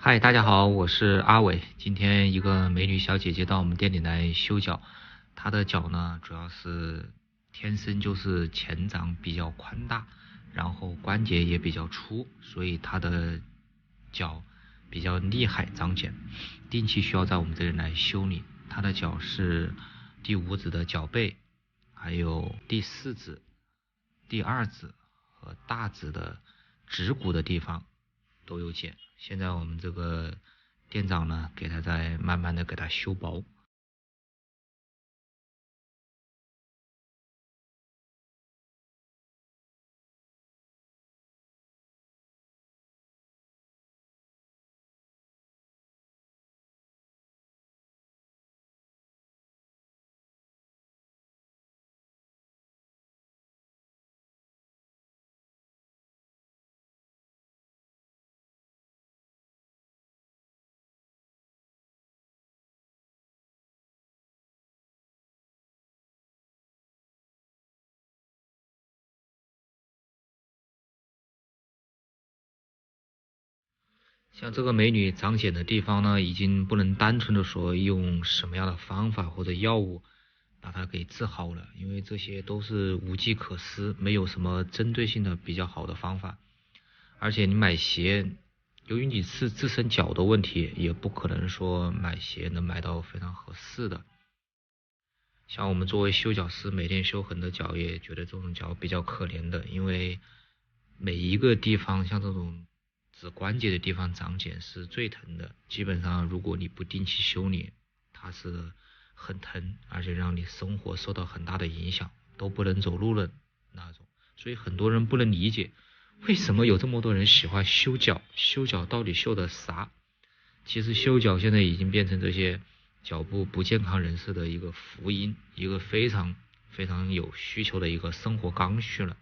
嗨，大家好，我是阿伟。今天一个美女小姐姐到我们店里来修脚，她的脚呢主要是天生就是前掌比较宽大，然后关节也比较粗，所以她的脚比较厉害长茧，定期需要在我们这里来修理。她的脚是第五指的脚背，还有第四指、第二指和大指的指骨的地方都有茧。现在我们这个店长呢，给他在慢慢的给他修薄。像这个美女长茧的地方呢，已经不能单纯的说用什么样的方法或者药物把它给治好了，因为这些都是无计可施，没有什么针对性的比较好的方法。而且你买鞋，由于你是自身脚的问题，也不可能说买鞋能买到非常合适的。像我们作为修脚师，每天修很多脚，也觉得这种脚比较可怜的，因为每一个地方像这种指关节的地方长茧是最疼的，基本上如果你不定期修理，它是很疼，而且让你生活受到很大的影响，都不能走路了那种。所以很多人不能理解，为什么有这么多人喜欢修脚？修脚到底修的啥？其实修脚现在已经变成这些脚部不健康人士的一个福音，一个非常非常有需求的一个生活刚需了。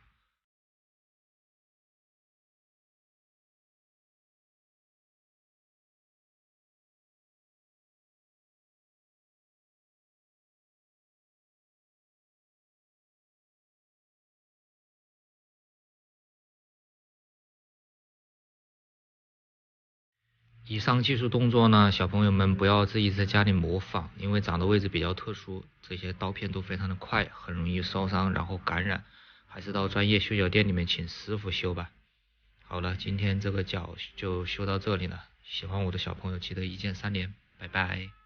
以上技术动作呢，小朋友们不要自己在家里模仿，因为长的位置比较特殊，这些刀片都非常的快，很容易烧伤，然后感染，还是到专业修脚店里面请师傅修吧。好了，今天这个脚就修到这里了，喜欢我的小朋友记得一键三连，拜拜。